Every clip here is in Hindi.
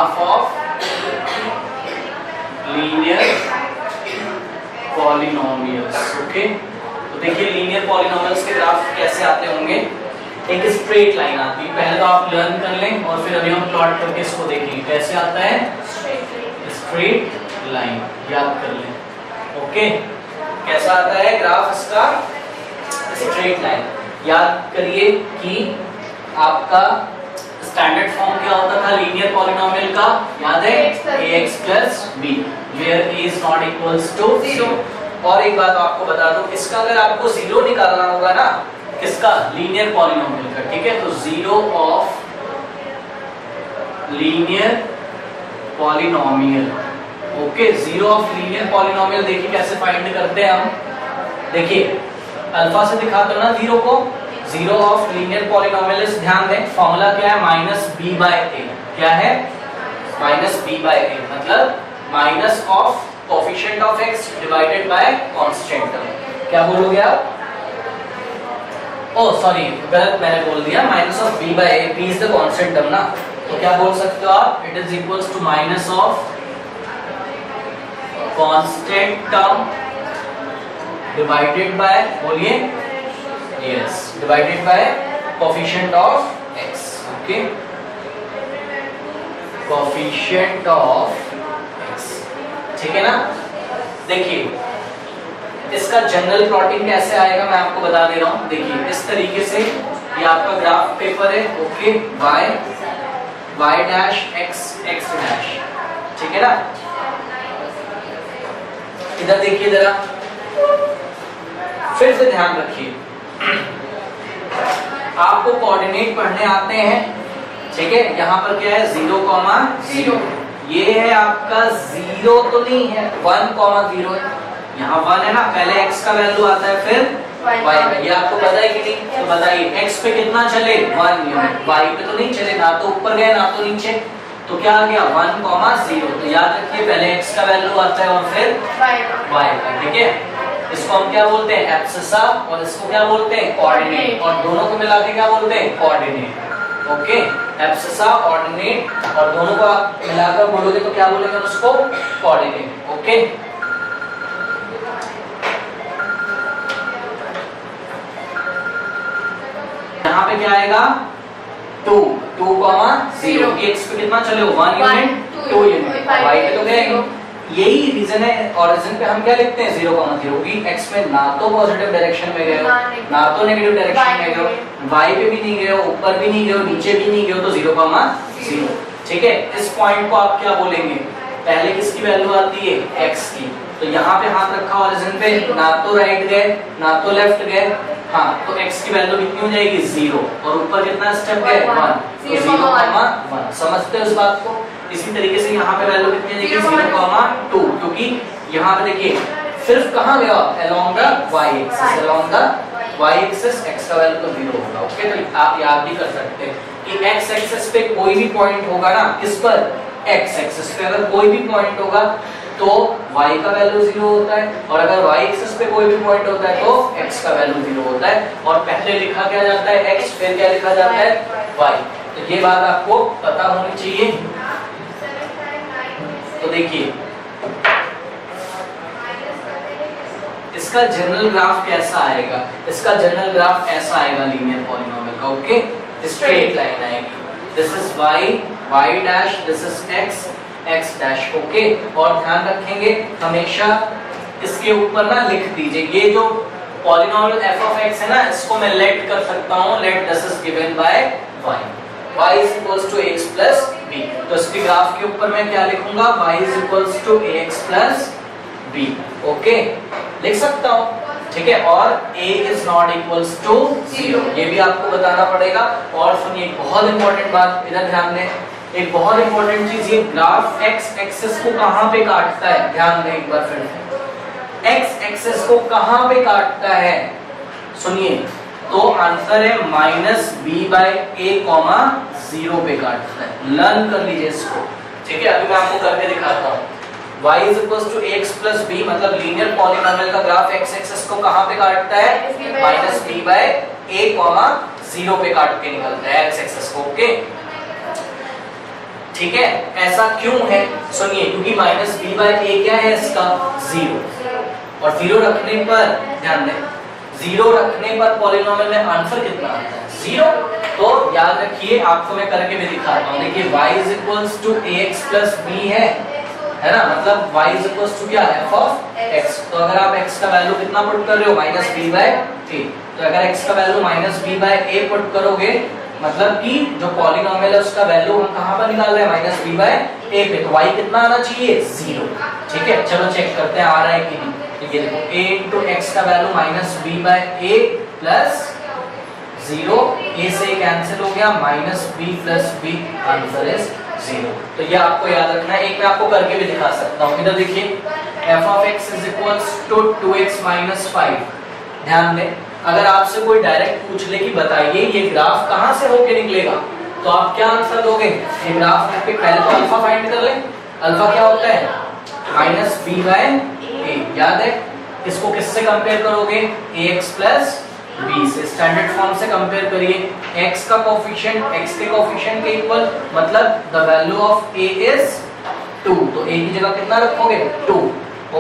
Graph of linear polynomials. Okay, तो देखिए लीनियर पॉलिनोमियल्स के ग्राफ कैसे आते होंगे। एक स्ट्रेट लाइन आती है, पहले तो आप लर्न कर लें और फिर अभी हम प्लॉट करके इसको देखेंगे कैसे आता है। स्ट्रेट लाइन याद कर लें। ओके, कैसा आता है ग्राफ इसका, स्ट्रेट लाइन। याद करिए कि आपका स्टैंडर्ड फॉर्म क्या होता था लीनियर पॉलिनोमियल का, याद है, ax plus b where a is not equals to 0। और एक बात आपको बता दूं, इसका अगर आपको 0 निकालना होगा ना, किसका, लीनियर पॉलिनोमियल का, ठीक है, तो 0 of linear polynomial. Okay, 0 of linear polynomial देखिए कैसे फाइंड करते हैं हम। देखिए अल्फा से दिखाते हो ना 0 को, 0 ऑफ लीनियर पॉलिनोमियल, ध्यान दें फॉर्मूला क्या है, -b/a। क्या है, -b/a, मतलब minus of coefficient of x divided by constant term. क्या बोलोगे आप, ओह सॉरी गलत मैंने बोल दिया, -b/a, b is the constant term ना, तो क्या बोल सकते हो आप, it is equals to minus of constant term divided by, बोलिए, yes, divided by coefficient of x। Okay, coefficient of x, ठीक है ना। देखिए इसका जनरल प्लॉटिंग कैसे आएगा मैं आपको बता दे रहा हूं। देखिए इस तरीके से ये आपका ग्राफ पेपर है। Okay, y dash x dash, ठीक है ना। इधर देखिए जरा, फिर से ध्यान रखिए, आपको कोऑर्डिनेट पढ़ने आते हैं, ठीक है। यहाँ पर क्या है, 0,0, ये है आपका 0 तो नहीं है, 1,0 है। यहाँ 1 है ना, पहले x का वैल्यू आता है फिर y का, ये आपको पता है कि नहीं, तो बताइए x पे कितना चले, 1 यूनिट, y पे तो नहीं चले, ना तो ऊपर गए ना तो नीचे, तो क्या आ गया 1,0। तो याद रखिए पहले x का वैल्यू आता है और फिर y का, ठीक है। इसको हम क्या बोलते हैं, एब्सिसा, और इसको क्या बोलते हैं, कोऑर्डिनेट, और दोनों को मिला के क्या बोलते हैं, कोऑर्डिनेट। ओके, एब्सिसा, कोऑर्डिनेट, और दोनों को आप मिलाकर बोलोगे तो क्या बोलेंगे उसको, कोऑर्डिनेट। ओके, यहाँ पे क्या आएगा, 2,0, x पे कितना चले, 1 यूनिट, 2 यूनिट, y पे तो गए। यही रीजन है, ओरिजिन पे हम क्या लिखते हैं, 0,0, क्योंकि x में ना तो पॉजिटिव डायरेक्शन में गए हो ना तो नेगेटिव डायरेक्शन में गए हो, y पे भी नहीं गए हो, ऊपर भी नहीं गए हो, नीचे भी नहीं गए हो, तो 0,0, ठीक है। इस पॉइंट को आप क्या बोलेंगे, पहले किसकी वैल्यू आती है, x की, तो यहाँ पे हाथ रखा ओरिजिन पे, ना तो राइट गए ना तो लेफ्ट गए, हाँ, तो x की वैल्यू कितनी हो जाएगी, 0, और ऊपर कितना स्टेप गए, 1, तो 0,1। समझते हो इस बात को। इसी तरीके से यहाँ पे वैल्यू कितनी जाएगी, 0,2, क्योंकि यहाँ पे देखिए सिर्फ कहाँ गया, along the y axis, along the y axis x का वैल्यू तो 0 होगा। ओके, तो आप याद भी कर सकते हैं कि x एक्सिस पे कोई भी पॉइंट होगा ना, किस पर, x एक्सिस पे अगर कोई भी पॉइंट होगा तो y का वैल्यू 0 होता है, और अगर y एक्सिस पे कोई भी पॉइंट होता है तो x का वैल्यू 0 होता है, और पहले लिखा क्या जाता है, x, फिर क्या लिखा जाता है, y। तो ये बात आपको पता होनी चाहिए। तो देखिए इसका जनरल ग्राफ कैसा आएगा, इसका जनरल ग्राफ ऐसा आएगा लीनियर पॉलिनोमियल का। ओके, स्ट्रेट लाइन आएगी, this is y dash, this is x dash. Okay, और ध्यान रखेंगे हमेशा इसके ऊपर ना लिख दीजिए, ये जो पॉलिनोमियल f ऑफ x है ना, इसको मैं लेट कर सकता हूँ, let this is given by y is equals to ax plus b। तो इसके ग्राफ के ऊपर मैं क्या लिखूंगा, y is equals to ax plus b। Okay, लिख सकता हूँ, ठीक है। और a is not equals to 0, ये भी आपको बताना पड़ेगा। और सुनिए बहुत इंपॉर्टेंट बात, इधर ध्यान दें, एक बहुत इंपॉर्टेंट चीज, ये ग्राफ x एक्सिस को कहां पे काटता है, ध्यान दें एक बार फिर, x एक्सिस को कहां पे काटता है, सुनिए, तो आंसर है -b/a, 0 पे काटता है। लर्न कर लीजिए इसको, ठीक है। अभी मैं आपको करके दिखाता हूँ। y is equals to ax plus b, मतलब लीनियर पॉलिनोमियल का ग्राफ x एक्सिस को कहां पे काटता है, -b/a, 0 पे काट के निकलता है x एक्सिस को। ओके, ठीक है, ऐसा क्यों है सुनिए, क्योंकि माइनस बी बाय ए क्या है इसका 0, और 0 रखने पर ध्यान दें 0 रखने पर पॉलिनोमियल में आंसर कितना आता है 0। तो याद रखिए, आपको मैं करके भी दिखाता हूं, देखिए y is equals to ax plus b है ना, मतलब y इज इक्वल्स टू क्या है f ऑफ x। तो अगर आप x का वैल्यू कितना पुट कर रहे हो माइनस b बाय a, तो अगर x का value minus b by a put करोगे मतलब कि जो पॉलिनोमियल है उसका वैल्यू हम कहां पर निकाल रहे हैं माइनस b बाय a पे, तो y कितना आना चाहिए 0। ठीक है, चलो चेक करते हैं आ रहा है कि नहीं। ये देखो a into x का value minus b by a plus 0, a से कैंसिल हो गया minus b plus b, answer is 0। तो ये आपको याद रखना है, एक मैं आपको करके भी दिखा सकता हूँ। इधर देखिए f of x is equals to 2x minus 5। ध्यान दें, अगर आपसे कोई डायरेक्ट पूछ ले कि बताइए ये ग्राफ कहाँ से होके निकलेगा, तो आप क्या आंसर दोगे, ये ग्राफ पे पहले तो अल्फा फाइंड कर लें। अल्फा क्या होता है माइनस b बाय a, याद है। इसको किससे कंपेयर करोगे ax प्लस b से, स्टैंडर्ड फॉर्म से कंपेयर करिए। x का कोफिशिएंट x के कोफिशिएंट के इक्वल, मतलब the value of a is 2, तो a की जगह कितना रखोगे 2,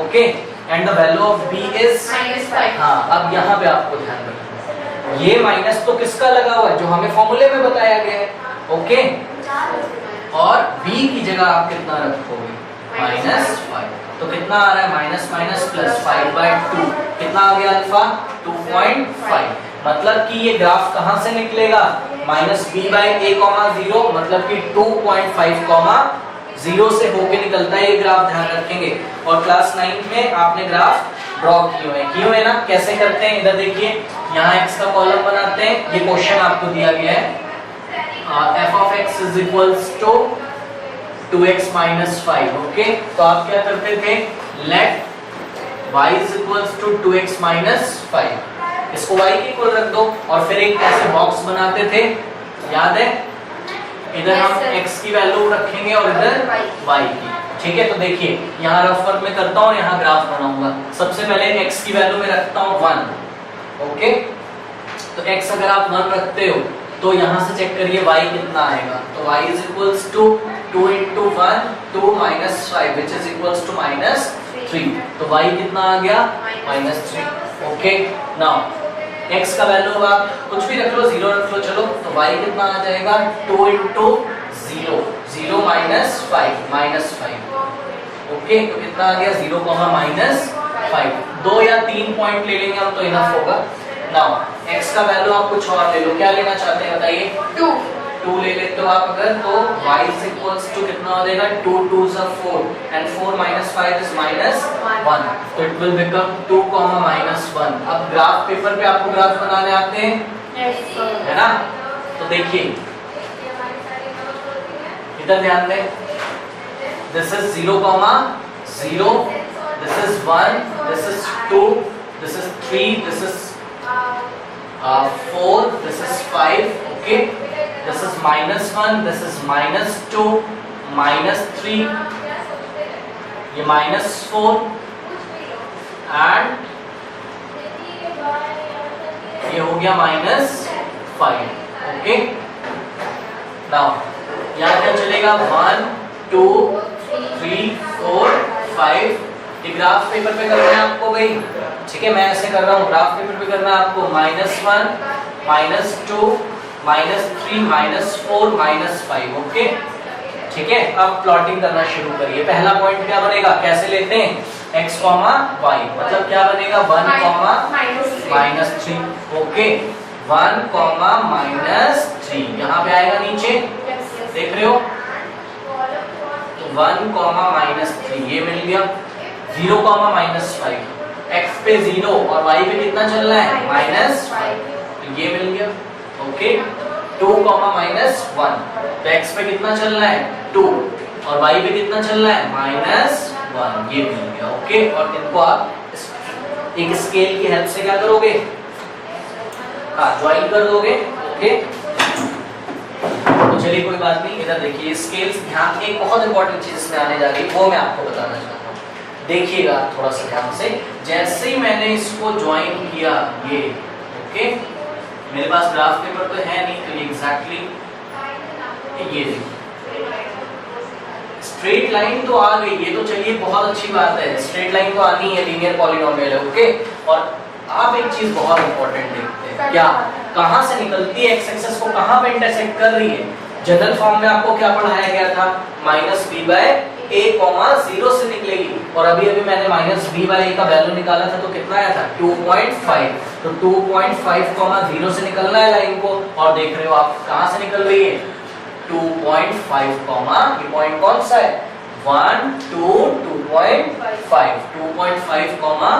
okay, and the value of b is -5। हाँ, अब यहाँ पे आपको ध्यान रखना है, ये माइनस तो किसका लगा हुआ है जो हमें फॉर्मूले में बताया गया है, ओके, और b की जगह आप कितना रखोगे -5, तो कितना आ रहा है माइनस माइनस प्लस 5/2, कितना आ गया अल्फा 2.5। मतलब कि ये ग्राफ कहां से निकलेगा माइनस b बाय a, 0, मतलब कि 2.5, 0 से होके निकलता है ये ग्राफ, ध्यान रखेंगे। और क्लास 9 में आपने ग्राफ ड्रॉ किए हुए ना, कैसे करते हैं इधर देखिए, यहाँ x का कॉलम बनाते हैं, ये क्वेश्चन आपको दिया गया है f of x is equals to 2x minus 5, okay, तो आप क्या करते थे, late y is equals to 2x minus 5, इसको y के इक्वल रख दो, और फिर एक ऐसे बॉक्स बनाते थे, याद है, इधर हम x की वैल्यू रखेंगे और इधर y की। ठीक है, तो देखिए यहाँ रफ वर्क में करता हूँ, यहाँ ग्राफ बनाऊंगा। सबसे पहले x की वैल्यू में रखता हूँ 1, ओके, तो x अगर आप 1 रखते हो तो यहाँ से चेक करिए y कितना आएगा, तो y is equals to 2 into 1 2 minus 5 which is equals to -3, तो y कितना आ गया -3, ओके। नाउ x का वैल्यू आप कुछ भी रख लो, 0 रख लो, चलो, तो y कितना आ जाएगा 2 into 0 0 minus 5, ओके, तो कितना आ गया 0, -5, 2 या 3 पॉइंट ले लेंगे हम तो इनफ होगा। नाउ x का वैल्यू आप कुछ और ले लो, क्या लेना चाहते हैं बताइए, 2 ले लेते हो आप अगर, तो y is equals to कितना हो जाएगा 2 2s are 4 and 4 minus 5 is -1, तो it will become 2, -1। अब ग्राफ पेपर पे आपको ग्राफ बनाने आते हैं, है ना, तो देखिए इधर ध्यान दें, this is 0, 0, this is 1, this is 2, this is 3, this is 4, this is 5, okay, this is -1, this is -2, -3, ये -4 and ये हो गया -5, ओके। नाउ यहाँ क्या चलेगा 1 2 3 4 5, ये ग्राफ पेपर पे करना है आपको भाई, ठीक है, मैं ऐसे कर रहा हूँ, ग्राफ पेपर पे करना है आपको -1 -2 -3 -4 -5, ओके, ठीक है। अब प्लॉटिंग करना शुरू करिए। पहला पॉइंट क्या बनेगा, कैसे लेते हैं, x, y, मतलब क्या बनेगा 1, -3, ओके, 1, -3, यहाँ पे आएगा नीचे, देख रहे हो, तो 1, -3 ये मिल गया, 0, -5, x पे 0 और y पे कितना चल रहा है -5, तो ये मिल गया, ओके। 2, -1, तो x पे कितना चल रहा है 2 और y पे कितना चल रहा है -1, ये मिल गया, ओके। और इनको आप एक स्केल की हेल्प से क्या करोगे, ज्वाइन कर दोगे, ओके। तो चलिए कोई बात नहीं, इधर देखिए स्केल्स, ध्यान, एक बहुत इंपॉर्टेंट चीज इसमें आने जा रही है, वो मैं आपको बताना चाहता हूँ, देखिएगा थोड़ा सा ध्यान से। जैसे ही मैंने इसको ज्वाइन किया, ये ओके, मेरे पास ग्राफ पेपर तो है नहीं, तो ये एग्जैक्टली ये देखिए, स्ट्रेट लाइन तो आ गई, ये तो चलिए बहुत अच्छी बात है, स्ट्रेट लाइन तो आनी है, लीनियर पॉलिनोमियल है, ओके। और आप एक चीज बहुत इंपॉर्टेंट देखते हैं, क्या कहां से निकलती है, एक्स एक्सिस को कहां पे इंटरसेक्ट कर रही है। जनरल फॉर्म में आपको क्या पढ़ाया गया था, -b/a, 0 से निकलेगी, और अभी अभी मैंने -b/a का वैल्यू निकाला था तो कितना आया था 2.5, तो 2.5, 0 से निकलना है लाइन को, और देख रहे हो आप कहां से निकल रही है 2.5, ये पॉइंट कौन सा है 1 2 2.5, 2.5,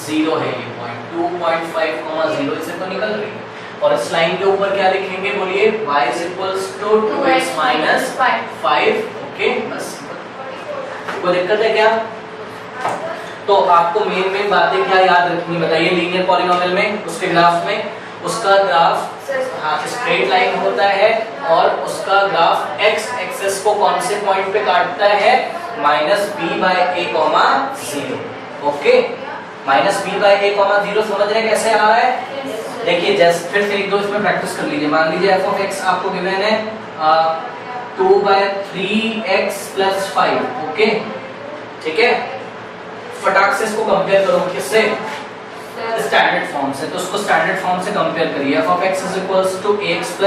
0 है ये पॉइंट, 2.5, 0 इससे तो निकल रही है। और इस लाइन के ऊपर क्या लिखेंगे बोलिए, y = 2x - 5, ओके। बस कोई दिक्कत है क्या? तो आपको मेन बातें क्या याद रखनी बताइए, लीनियर पॉलिनोमियल में उसके ग्राफ में, उसका ग्राफ स्ट्रेट लाइन होता है, और उसका ग्राफ x एक्सिस को कौन से पॉइंट पे काटता है -b/a, 0, ओके। -b/a, 0 समझ रहे कैसे आ रहा है? देखिए जैसे फिर से एक दो इसमें प्रैक्टिस कर लीजिए। मान लीजिए f(x) आपको गिवन है 2/3x + 5, ओके, ठीक है। फटाक से इसको कंपेयर करो किससे, स्टैंडर्ड फॉर्म से, तो उसको स्टैंडर्ड फॉर्म से कंपेयर करिए। f(x) = ax +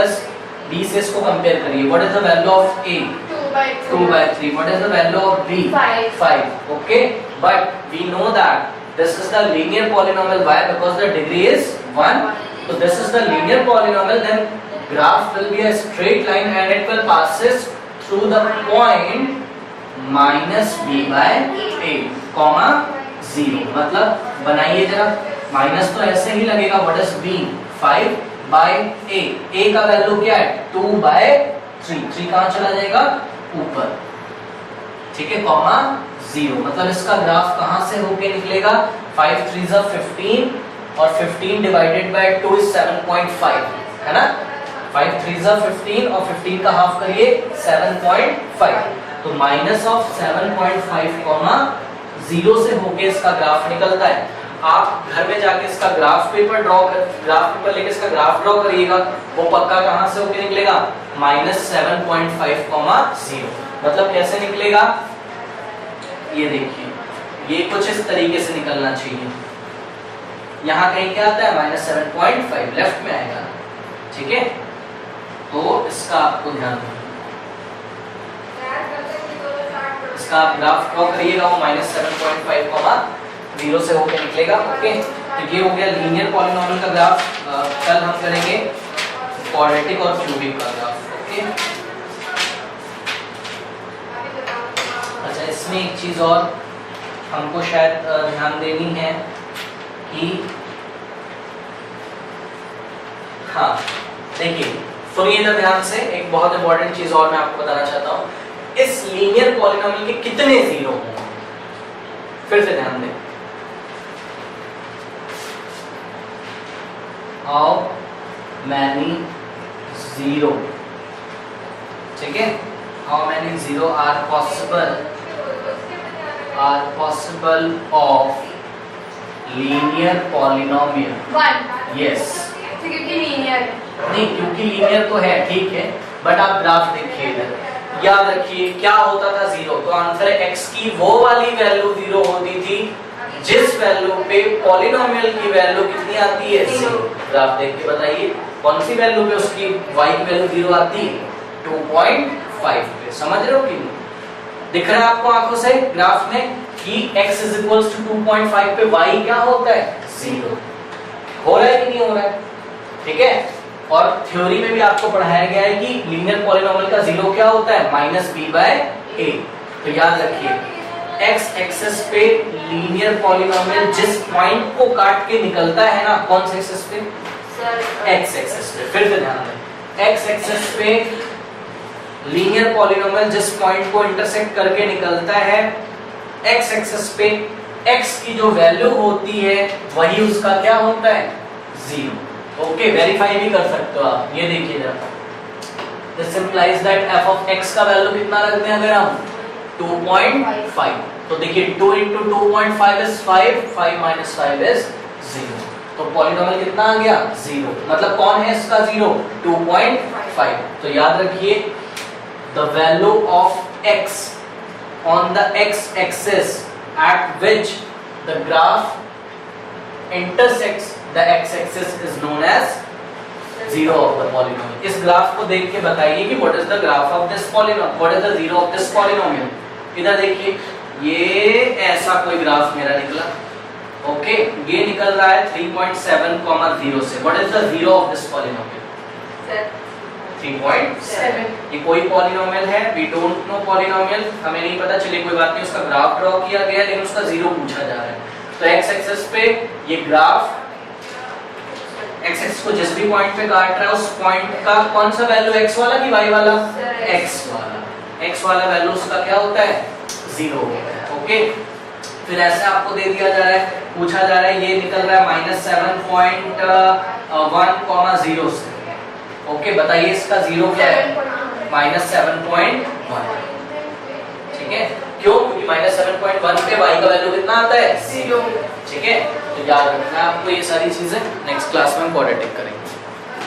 b से इसको कंपेयर करिए। What is the value of a 2/3, what is the value of b 5, okay. But we know that this is the linear polynomial, why? Because the degree is 1, so this is the linear polynomial, then graph will be a straight line and it will passes through the point -b/a, 0, मतलब बनाइए जरा, माइनस तो ऐसे ही लगेगा, what is b 5/a, a का वैल्यू क्या है 2/3, 3 कहां चला जाएगा ऊपर, ठीक है, 0, मतलब इसका ग्राफ कहां से होके निकलेगा 5 3 15, और 15 डिवाइडेड बाय 2 is 7.5, है ना। 5 3 15, और 15 का हाफ करिए 7.5, तो -7.5, 0 से होके इसका ग्राफ निकलता है। आप घर में जाके इसका ग्राफ पेपर लेके इसका ग्राफ ड्रॉ करिएगा, वो पक्का कहां से होके निकलेगा -7.5, 0, मतलब कैसे निकलेगा, ये देखिए, ये कुछ इस तरीके से निकलना चाहिए। यहाँ कहीं क्या आता है -7.5, लेफ्ट में आएगा, ठीक है। तो इसका आपको ध्यान रखना, इसका आप ग्राफ ड्रॉ करिएगा, वो -7.5, 0 से होकर निकलेगा, ओके। तो ये हो गया लीनियर पॉलिनोमियल का ग्राफ। कल हम करेंगे क्वाड्रेटिक और क्यूबिक का ग्राफ, ओके। अच्छा, इसमें एक चीज और हमको शायद ध्यान देनी है कि हाँ देखिए, सुनिए ना ध्यान से, एक बहुत इंपॉर्टेंट चीज और मैं आपको बताना चाहता हूँ, इस लीनियर पॉलिनोमियल के कितने जीरो होंगे, फिर से ध्यान दें, हाउ मैनी जीरो, ठीक है, how many zero are possible of linear polynomial, 1, yes, क्योंकि लीनियर नहीं, क्योंकि लीनियर तो है, ठीक है, बट आप ग्राफ देखिए इधर, याद रखिए क्या होता था 0, तो आंसर है x की वो वाली वैल्यू 0 होती थी जिस वैल्यू पे पॉलिनोमियल की वैल्यू कितनी आती है 0। ग्राफ देख के बताइए कौन सी वैल्यू पे उसकी y की वैल्यू 0 आती है 2.5 पे, समझ रहे हो कि नहीं? दिख रहा है आपको आंखों से ग्राफ में कि x = 2.5 पे y क्या होता है 0, हो रहा है कि नहीं हो रहा है, ठीक है। और थ्योरी में भी आपको पढ़ाया गया है कि लीनियर पॉलिनोमियल का 0 क्या होता है -b/a, तो याद रखिए x एक्सिस पे लीनियर पॉलिनोमियल जिस पॉइंट को काट के निकलता है ना, कौन से एक्सिस पे, x एक्सिस पे, फिर से ध्यान दें, x एक्सिस पे लीनियर पॉलिनोमियल जिस पॉइंट को इंटरसेक्ट करके निकलता है, x एक्सिस पे x की जो वैल्यू होती है वही उसका क्या होता है 0, ओके। वेरीफाई भी कर सकते हो आप, ये देखिए जरा, this implies that f of x का वैल्यू कितना रखते हैं अगर हम 2.5, तो देखिए 2 × 2.5 is 5, 5 - 5 is 0, तो पॉलिनोमियल कितना आ गया 0, मतलब कौन है इसका 0 2.5, तो याद रखिए the value of x on the x-axis at which the graph intersects the x-axis is known as zero of the polynomial. इस ग्राफ को देख के बताइए कि what is the graph of this polynomial, what is the zero of this polynomial. इधर देखिए, ये ऐसा कोई ग्राफ मेरा निकला, ओके, ये निकल रहा है 3.7, 0 से. What is the zero of this polynomial? 3.7. ये कोई पॉलिनोमियल है, we don't know पॉलिनोमियल, हमें नहीं पता, चलिए कोई बात नहीं, उसका ग्राफ ड्रॉ किया गया लेकिन उसका जीरो पूछा जा रहा है. तो एक्स एक्सिस पे ये ग्राफ एक्स एक्सिस को जिस भी पॉइंट पे काट रहा है उस पॉइंट का कौन सा वैल्यू, एक्स वाला कि वाई वाला? एक्स वाला. एक्स वाला वैल्यू उसका क्या होता है? जीरो होता है. ओके, फिर ऐसे आपको दे दिया जा रहा है, पूछा जा रहा है, ये निकल रहा है -7.1, 0 से. ओके, बताइए इसका जीरो क्या है? -7.1. ठीक है, क्यों? क्योंकि -7.1 पे y का वैल्यू कितना आता है? 0. ठीक है, तो याद रखना है आपको ये सारी चीजें. नेक्स्ट क्लास में हम क्वाड्रेटिक करेंगे.